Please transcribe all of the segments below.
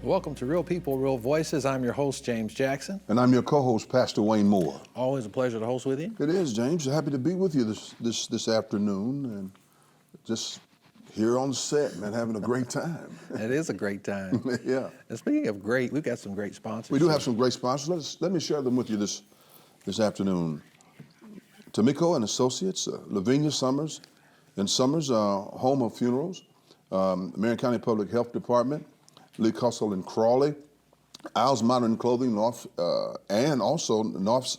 Welcome to Real People, Real Voices. I'm your host, James Jackson. And I'm your co-host, Pastor Wayne Moore. Always a pleasure to host with you. It is, James. Happy to be with you this afternoon, and just here on the set, man, having a great time. It is a great time. Yeah. And speaking of great, we've got some great sponsors. We do have some great sponsors. Let me share them with you this afternoon. Tamiko and Associates, Lavinia Summers and Summers, Home of Funerals, Marion County Public Health Department, Lee Cussell and Crawley, Isles Modern Clothing, and also North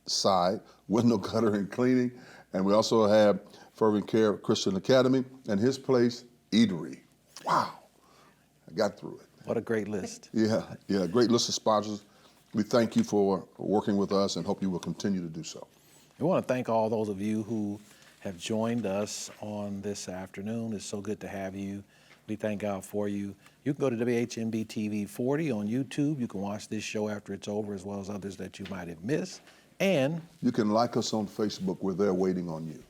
Side Window Cutter and Cleaning. And we also have Fervent Care Christian Academy and His Place Eatery. Wow, I got through it. What a great list. Yeah, great list of sponsors. We thank you for working with us and hope you will continue to do so. We want to thank all those of you who have joined us on this afternoon. It's so good to have you. We thank God for you. You can go to WHMB TV 40 on YouTube. You can watch this show after it's over, as well as others that you might have missed. And you can like us on Facebook. We're there waiting on you.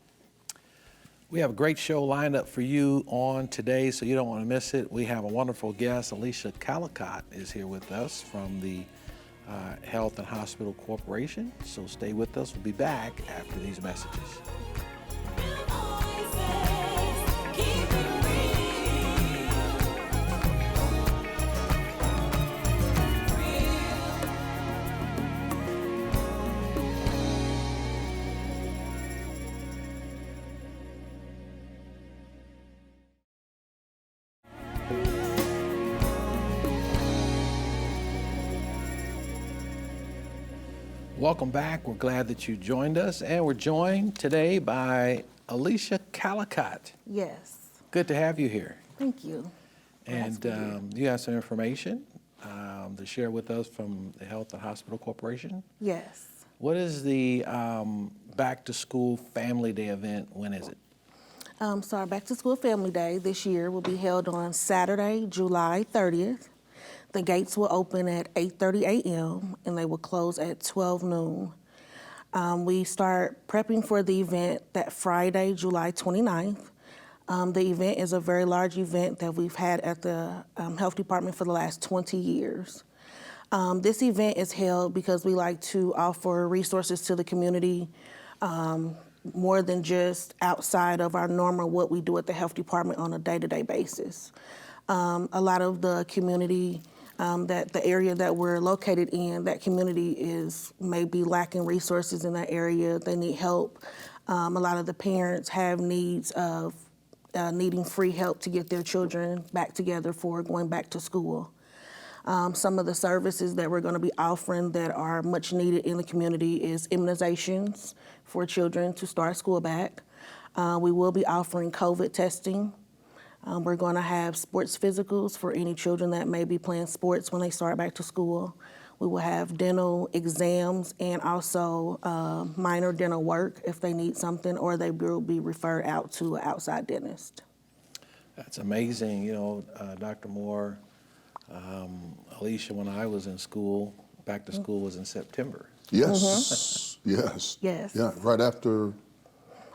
We have a great show lined up for you on today, so you don't want to miss it. We have a wonderful guest. Alicia Callicott is here with us from the Health and Hospital Corporation. So stay with us. We'll be back after these messages. Welcome back. We're glad that you joined us, and we're joined today by Alicia Callicott. Yes. Good to have you here. Thank you. And you have some information to share with us from the Health and Hospital Corporation. Yes. What is the Back to School Family Day event? When is it? So our Back to School Family Day this year will be held on Saturday, July 30th. The gates will open at 8:30 a.m. and they will close at 12 noon. We start prepping for the event that Friday, July 29th. The event is a very large event that we've had at the Health Department for the last 20 years. This event is held because we like to offer resources to the community more than just outside of our normal what we do at the Health Department on a day-to-day basis. A lot of the community that the area that we're located in, that community is maybe lacking resources in that area. They need help. A lot of the parents have needs of needing free help to get their children back together for going back to school. Some of the services that we're going to be offering that are much needed in the community is immunizations for children to start school back. We will be offering COVID testing. We're going to have sports physicals for any children that may be playing sports when they start back to school. We will have dental exams and also minor dental work if they need something, or they will be referred out to an outside dentist. That's amazing. You know, Dr. Moore, Alicia, when I was in school, back to school was in September. Yes, yes. Yes. Yeah, right after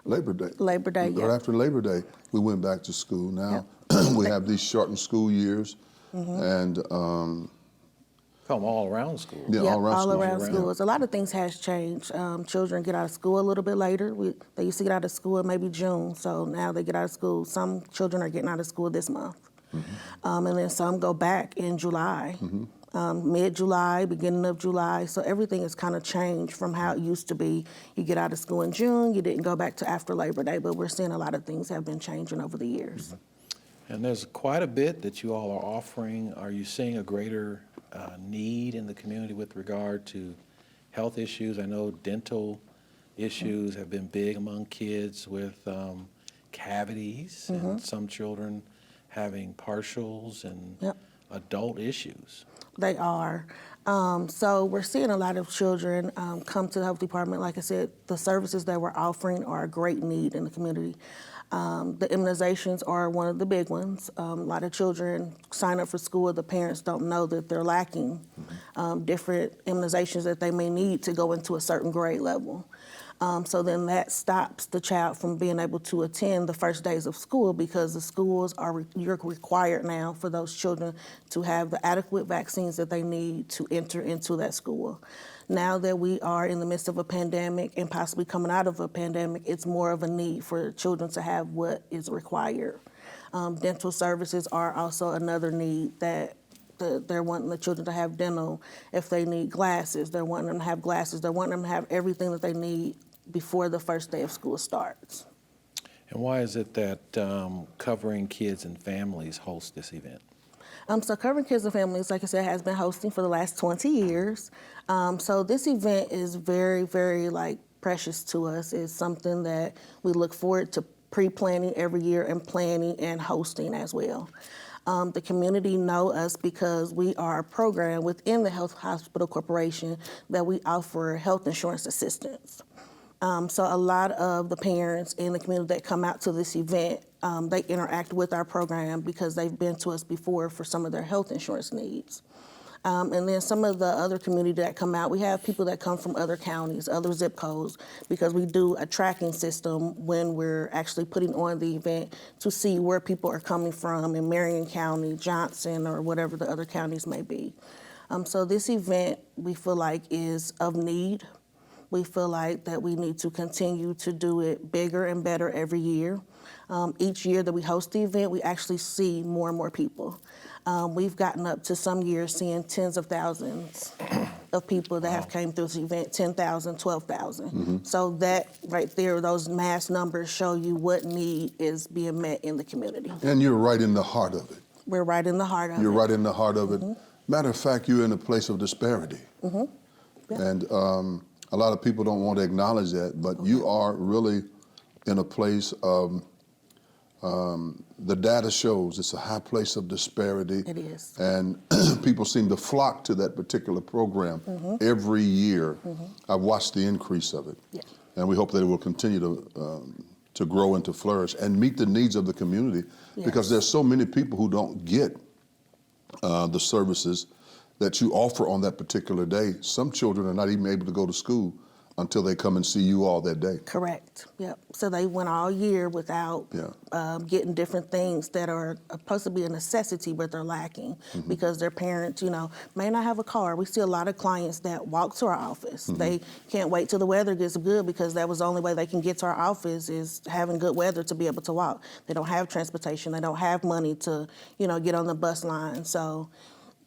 Labor Day. Labor Day, yeah. Right after Labor Day, we went back to school. Now we have these shortened school years, and Come all around school. yeah, Yep, all around all school. around schools. A lot of things has changed. Children get out of school a little bit later. They used to get out of school in maybe June, so now they get out of school. Some children are getting out of school this month, and then some go back in July. Mid-July, beginning of July. So everything has kind of changed from how it used to be. You get out of school in June, you didn't go back to after Labor Day, but we're seeing a lot of things have been changing over the years. And there's quite a bit that you all are offering. Are you seeing a greater need in the community with regard to health issues? I know dental issues have been big among kids with cavities and some children having partials and adult issues. They are. So we're seeing a lot of children come to the health department. Like I said, the services that we're offering are a great need in the community. The immunizations are one of the big ones. A lot of children sign up for school. The parents don't know that they're lacking different immunizations that they may need to go into a certain grade level. So then that stops the child from being able to attend the first days of school because the schools you're required now for those children to have the adequate vaccines that they need to enter into that school. Now that we are in the midst of a pandemic and possibly coming out of a pandemic, it's more of a need for children to have what is required. Dental services are also another need that they're wanting the children to have dental. If they need glasses, they're wanting them to have glasses. They're wanting them to have everything that they need before the first day of school starts. And why is it that Covering Kids and Families hosts this event? So Covering Kids and Families, like I said, has been hosting for the last 20 years. So this event is very, very precious to us. It's something that we look forward to pre-planning every year and planning and hosting as well. The community know us because we are a program within the Health Hospital Corporation that we offer health insurance assistance. So a lot of the parents in the community that come out to this event, they interact with our program because they've been to us before for some of their health insurance needs. And then some of the other community that come out, we have people that come from other counties, other zip codes, because we do a tracking system when we're actually putting on the event to see where people are coming from in Marion County, Johnson, or whatever the other counties may be. So this event, we feel like, is of need. We feel like that we need to continue to do it bigger and better every year. Each year that we host the event, we actually see more and more people. We've gotten up to some years seeing tens of thousands of people that have came through this event, 10,000, 12,000. So that right there, those mass numbers show you what need is being met in the community. And you're right in the heart of it. We're right in the heart of it. You're right in the heart of it. Matter of fact, you're in a place of disparity. Yeah. And a lot of people don't want to acknowledge that, but you are really in a place of, the data shows it's a high place of disparity. It is. And people seem to flock to that particular program every year. I've watched the increase of it. Yeah. And we hope that it will continue to grow and to flourish and meet the needs of the community, because there's so many people who don't get the services that you offer on that particular day. Some children are not even able to go to school until they come and see you all that day. Correct. Yep. So they went all year without getting different things that are supposed to be a necessity, but they're lacking because their parents, may not have a car. We see a lot of clients that walk to our office. They can't wait till the weather gets good because that was the only way they can get to our office is having good weather to be able to walk. They don't have transportation. They don't have money to, get on the bus line. So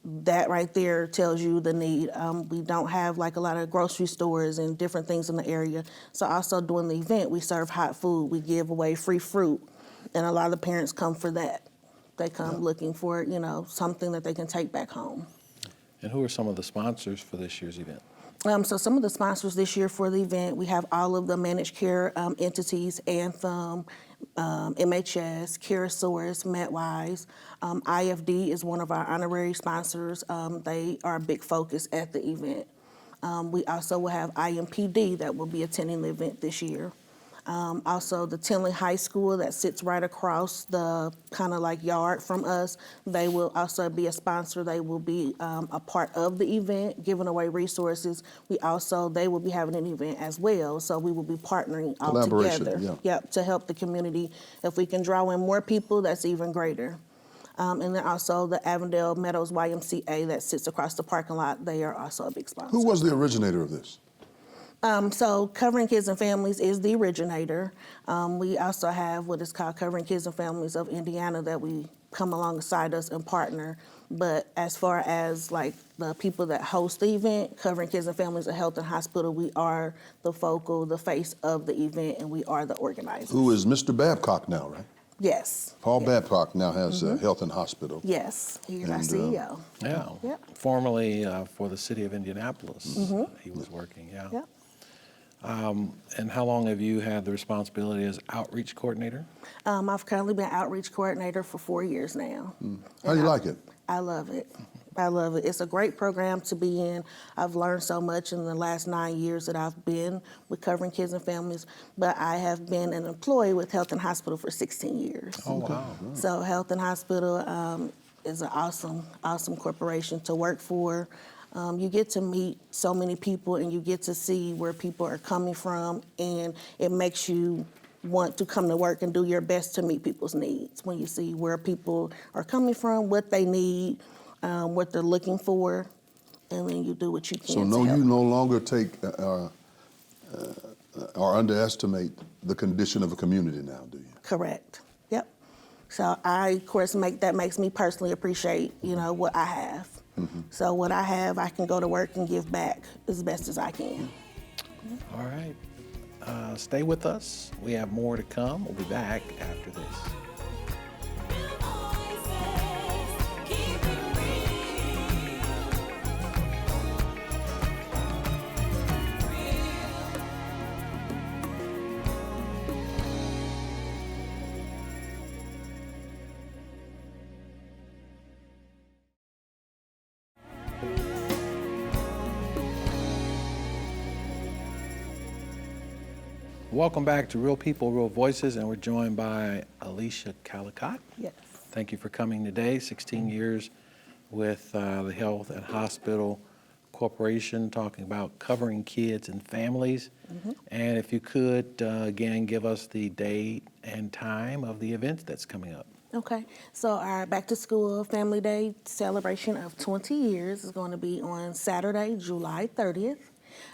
that right there tells you the need. We don't have a lot of grocery stores and different things in the area. So also during the event, we serve hot food. We give away free fruit. And a lot of the parents come for that. They come looking for, something that they can take back home. And who are some of the sponsors for this year's event? So some of the sponsors this year for the event, we have all of the managed care entities, Anthem, MHS, CareSource, MetWise. IFD is one of our honorary sponsors. They are a big focus at the event. We also will have IMPD that will be attending the event this year. Also, the Tinley High School that sits right across the kind of yard from us, they will also be a sponsor. They will be a part of the event, giving away resources. They will be having an event as well, so we will be partnering all together. Yep, to help the community. If we can draw in more people, that's even greater. And then also the Avondale Meadows YMCA that sits across the parking lot, they are also a big sponsor. Who was the originator of this? So Covering Kids and Families is the originator. We also have what is called Covering Kids and Families of Indiana that we come alongside us and partner. But as far as the people that host the event, Covering Kids and Families of Health and Hospital, we are the the face of the event, and we are the organizers. Who is Mr. Babcock now, right? Yes. Paul Babcock now has Health and Hospital. Yes, he's our CEO. Yeah. Yep. Formerly for the city of Indianapolis, he was working, Yep. And how long have you had the responsibility as outreach coordinator? I've currently been outreach coordinator for 4 years now. How do you like it? I love it. I love it. It's a great program to be in. I've learned so much in the last 9 years that I've been with Covering Kids and Families, but I have been an employee with Health and Hospital for 16 years. Oh, wow. So Health and Hospital is an awesome corporation to work for. You get to meet so many people and you get to see where people are coming from, and it makes you want to come to work and do your best to meet people's needs when you see where people are coming from, what they need, what they're looking for, and then you do what you can So to no, help. you no longer take or underestimate the condition of a community now, do you? Correct. Yep. So I, of course, makes me personally appreciate, what I have. So what I have, I can go to work and give back as best as I can. All right. Stay with us. We have more to come. We'll be back after this. Welcome back to Real People, Real Voices, and we're joined by Alicia Callicott. Yes. Thank you for coming today. 16 years with the Health and Hospital Corporation, talking about covering kids and families. And if you could, again, give us the date and time of the event that's coming up. Okay. So our Back to School Family Day celebration of 20 years is going to be on Saturday, July 30th.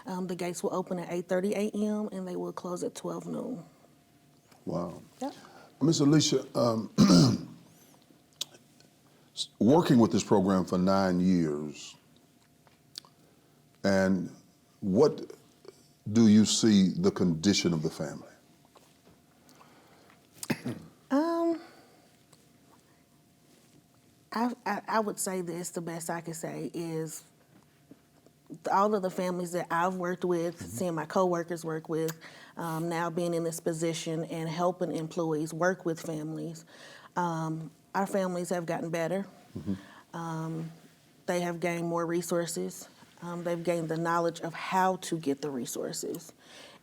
The gates will open at 8:30 a.m. and they will close at 12 noon. Wow. Yep. Miss Alicia, working with this program for 9 years, and what do you see the condition of the family? I would say this, the best I could say is all of the families that I've worked with, seeing my coworkers work with, now being in this position and helping employees work with families, our families have gotten better. They have gained more resources. They've gained the knowledge of how to get the resources.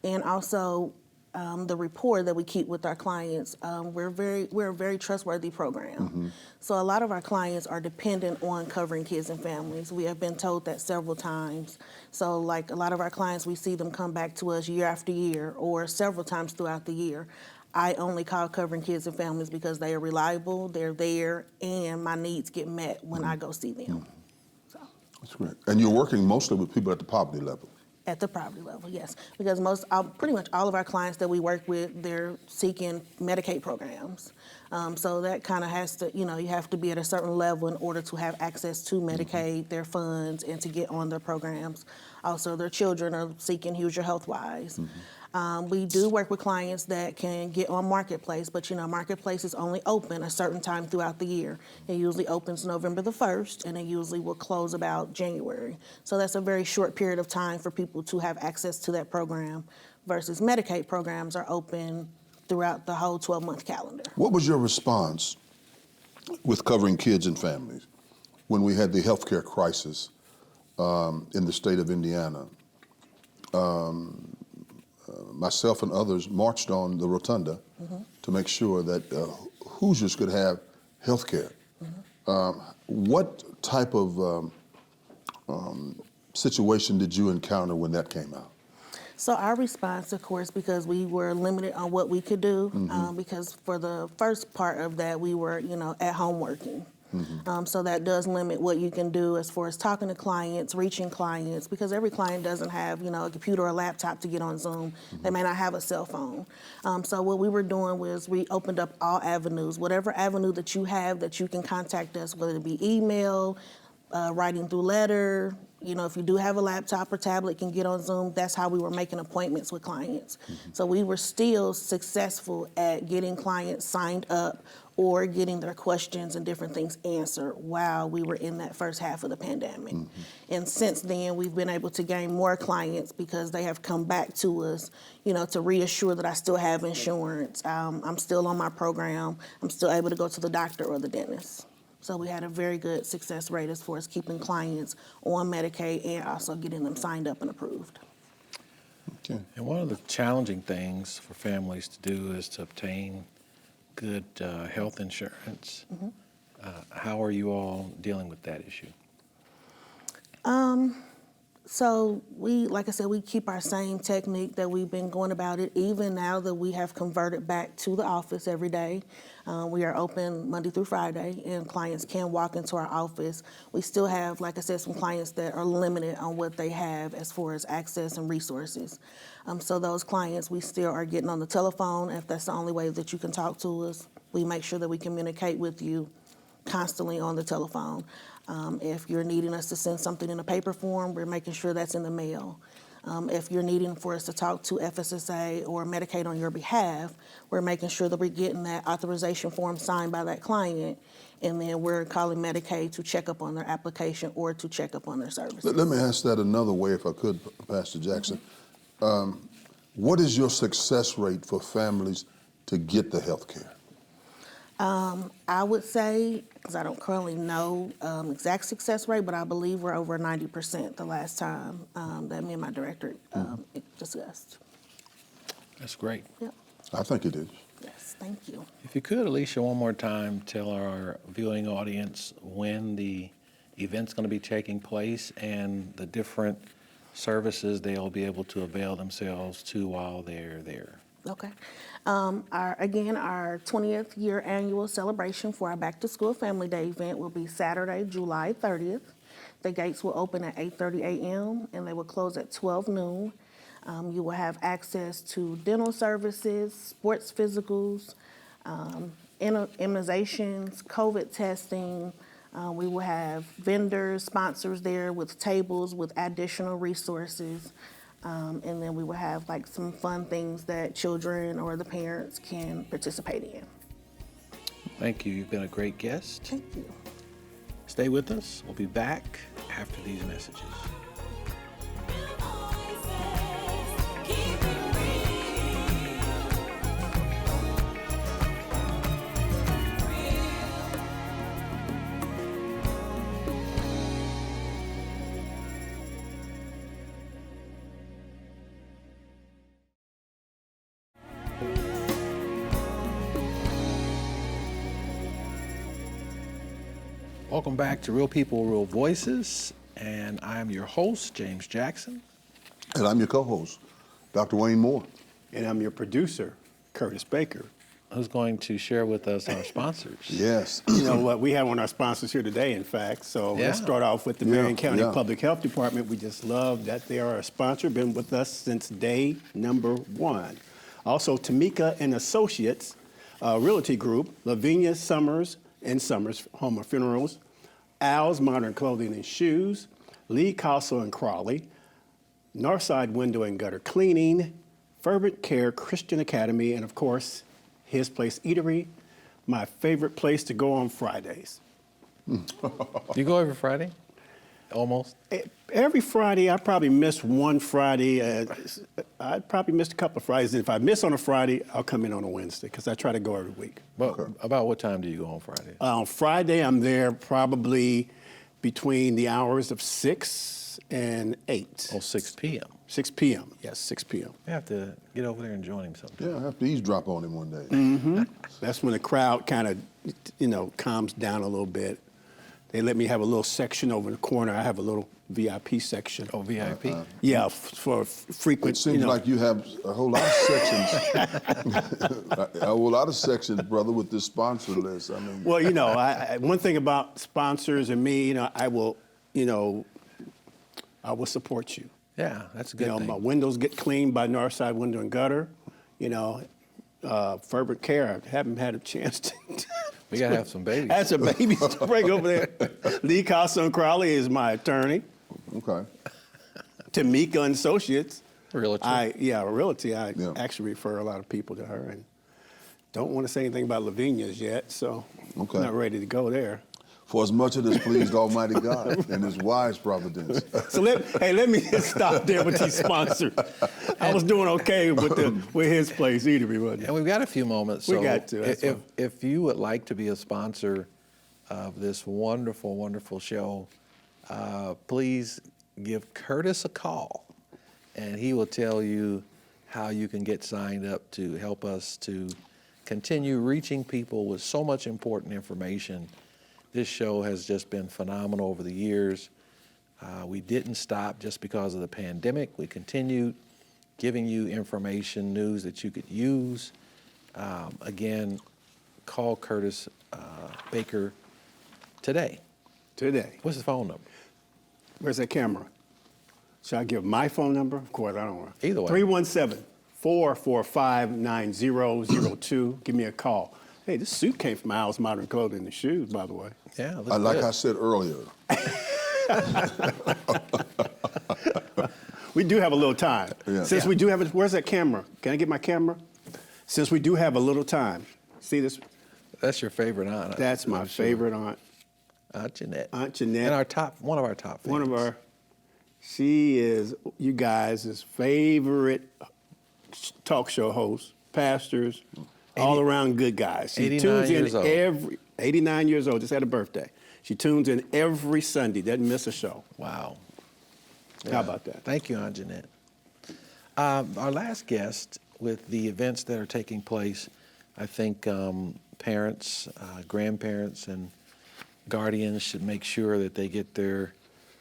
And also the rapport that we keep with our clients, we're a very trustworthy program. So a lot of our clients are dependent on covering kids and families. We have been told that several times. So like a lot of our clients, we see them come back to us year after year or several times throughout the year. I only call covering kids and families because they are reliable, they're there, and my needs get met when I go see them. So, That's great. And you're working mostly with people at the poverty level. at the poverty level, yes. Because pretty much all of our clients that we work with, they're seeking Medicaid programs. So that kind of has to, you have to be at a certain level in order to have access to Medicaid, their funds, and to get on their programs. Also, their children are seeking Huger Health-wise. We do work with clients that can get on Marketplace, but Marketplace is only open a certain time throughout the year. It usually opens November the 1st, and it usually will close about January. So that's a very short period of time for people to have access to that program, versus Medicaid programs are open throughout the whole 12-month calendar. What was your response with covering kids and families when we had the healthcare crisis in the state of Indiana? Myself and others marched on the rotunda to make sure that Hoosiers could have health care. What type of situation did you encounter when that came out? So our response, of course, because we were limited on what we could do, because for the first part of that, we were, at home working. So that does limit what you can do as far as talking to clients, reaching clients, because every client doesn't have, a computer or a laptop to get on Zoom. They may not have a cell phone. So what we were doing was we opened up all avenues, whatever avenue that you have that you can contact us, whether it be email, writing through letter, if you do have a laptop or tablet, can get on Zoom. That's how we were making appointments with clients. So we were still successful at getting clients signed up or getting their questions and different things answered while we were in that first half of the pandemic. And since then, we've been able to gain more clients because they have come back to us, to reassure that I still have insurance. I'm still on my program. I'm still able to go to the doctor or the dentist. So we had a very good success rate as far as keeping clients on Medicaid and also getting them signed up and approved. Okay. And one of the challenging things for families to do is to obtain good health insurance. How are you all dealing with that issue? So like I said, we keep our same technique that we've been going about it, even now that we have converted back to the office every day. We are open Monday through Friday, and clients can walk into our office. We still have, like I said, some clients that are limited on what they have as far as access and resources. So those clients, we still are getting on the telephone. If that's the only way that you can talk to us, we make sure that we communicate with you constantly on the telephone. If you're needing us to send something in a paper form, we're making sure that's in the mail. If you're needing for us to talk to FSSA or Medicaid on your behalf, we're making sure that we're getting that authorization form signed by that client, and then we're calling Medicaid to check up on their application or to check up on their services. Let me ask that another way, if I could, Pastor Jackson. What is your success rate for families to get the health care? I would say, because I don't currently know exact success rate, but I believe we're over 90% the last time that me and my director discussed. That's great. Yep. I think it is. Yes, thank you. If you could, Alicia, one more time, tell our viewing audience when the event's going to be taking place and the different services they'll be able to avail themselves to while they're there. Okay. Our 20th year annual celebration for our Back to School Family Day event will be Saturday, July 30th. The gates will open at 8:30 a.m. and they will close at 12 noon. You will have access to dental services, sports physicals, immunizations, COVID testing. We will have vendors, sponsors there with tables with additional resources. And then we will have like some fun things that children or the parents can participate in. Thank you. You've been a great guest. Thank you. Stay with us. We'll be back after these messages. Welcome back to Real People, Real Voices, and I'm your host, James Jackson. And I'm your co-host, Dr. Wayne Moore. And I'm your producer, Curtis Baker. Who's going to share with us our sponsors. Yes. You know what? We have one of our sponsors here today, in fact. So let's Yeah. start off with the Marion County yeah. Public Health Department. We just love that they are a sponsor, been with us since day number one. Also, Tamika and Associates Realty Group, Lavinia Summers and Summers Home of Funerals, Al's Modern Clothing and Shoes, Lee Castle and Crawley, Northside Window and Gutter Cleaning, Fervent Care Christian Academy, and of course, His Place Eatery, my favorite place to go on Fridays. Do you go every Friday? Almost? Every Friday, I probably miss one Friday. I probably missed a couple of Fridays. And if I miss on a Friday, I'll come in on a Wednesday because I try to go every week. Well, about what time do you go on Friday? On Friday, I'm there probably between the hours of 6 and 8. Oh, 6 p.m. 6 p.m. Yes, 6 p.m. We have to get over there and join him sometime. Yeah, I have to eavesdrop on him one day. That's when the crowd kind of, calms down a little bit. They let me have a little section over in the corner. I have a little VIP section. Oh, VIP? Yeah, for frequent. It seems like you have a whole lot of sections. A whole lot of sections, brother, with this sponsor list. I mean, Well, one thing about sponsors and me, I will support you. Yeah, that's a good thing. My windows get cleaned by Northside Window and Gutter. Fervent Care, I haven't had a chance to. We got to have some babies. Had some babies to bring over there. Lee Castle and Crawley is my attorney. okay. Tamika and Associates. Realtor. Realty. I Yeah. actually refer a lot of people to her, and don't want to say anything about Lavinia's yet, so Okay. I'm not ready to go there. For as much as it pleased Almighty God and His wise providence. So let me just stop there with these sponsors. I was doing okay with His Place Eatery, wasn't And we've got a few moments. We So got to, that's if you would like to be a sponsor of this wonderful, wonderful show, please give Curtis a call, and he will tell you how you can get signed up to help us to continue reaching people with so much important information. This show has just been phenomenal over the years. We didn't stop just because of the pandemic. We continued giving you information, news that you could use. Again, call Curtis Baker today. Today. What's his phone number? Where's that camera? Should I give my phone number? Of course, I don't want to. Either way. 317-445-9002. Give me a call. Hey, this suit came from Al's Modern Clothing and Shoes, by the way. Yeah, looks Like good. I said earlier, We do have a little time. Yeah. Since Yeah. we do have it, where's that camera? Can I get my camera? Since we do have a little time. See this? That's your favorite aunt. That's my I'm sure. favorite aunt. Aunt Jeanette. Aunt Jeanette. And one of our top fans. One of our, she is you guys' favorite talk show host, pastors, all around good guys. She 89 tunes years in old. 89 years old, just had a birthday. She tunes in every Sunday, doesn't miss a show. Wow. How about that? Thank you, Aunt Jeanette. Our last guest, with the events that are taking place, I think parents, grandparents, and guardians should make sure that they get their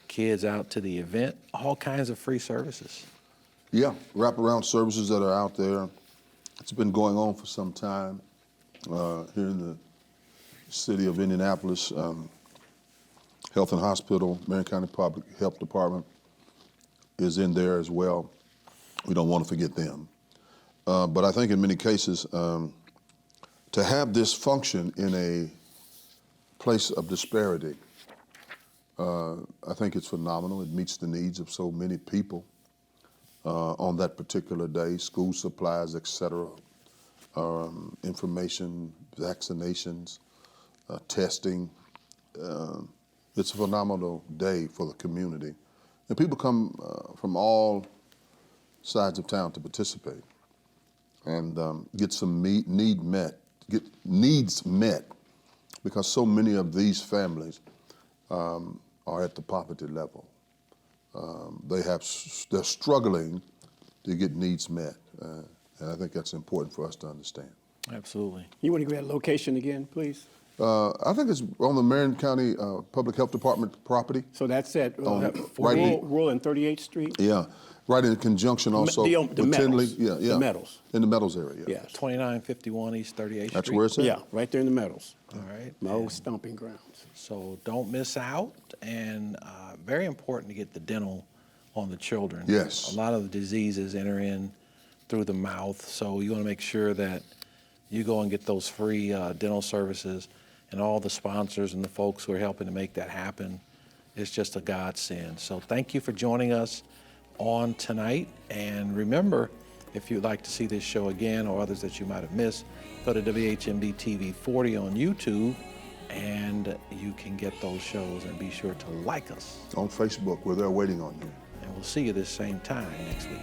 kids out to the event. All kinds of free services. yeah, wraparound services that are out there. It's been going on for some time here in the city of Indianapolis. Health and Hospital, Marion County Public Health Department is in there as well. We don't want to forget them. But I think in many cases, to have this function in a place of disparity, I think it's phenomenal. It meets the needs of so many people on that particular day, school supplies, et cetera, information, vaccinations, testing. It's a phenomenal day for the community. And people come from all sides of town to participate and get some needs met, because so many of these families are at the poverty level. They're struggling to get needs met, and I think that's important for us to understand. Absolutely. You want to give that location again, please? I think it's on the Marion County Public Health Department property. So that's at right Rural and 38th Street? Yeah, right in conjunction also the with Meadows. Tinley. Yeah, The yeah. Meadows. In the Meadows area. Yeah. Yes. 2951 East 38th Street. That's where it's at. Yeah, right there in the Meadows. All right. My old stomping grounds. So don't miss out, and very important to get the dental on the children. Yes. A lot of the diseases enter in through the mouth, so you want to make sure that you go and get those free dental services, and all the sponsors and the folks who are helping to make that happen. It's just a godsend. So thank you for joining us on tonight, and remember, if you'd like to see this show again or others that you might have missed, go to WHMB TV 40 on YouTube, and you can get those shows, and be sure to like us. On Facebook, where they're waiting on you. And we'll see you this same time next week.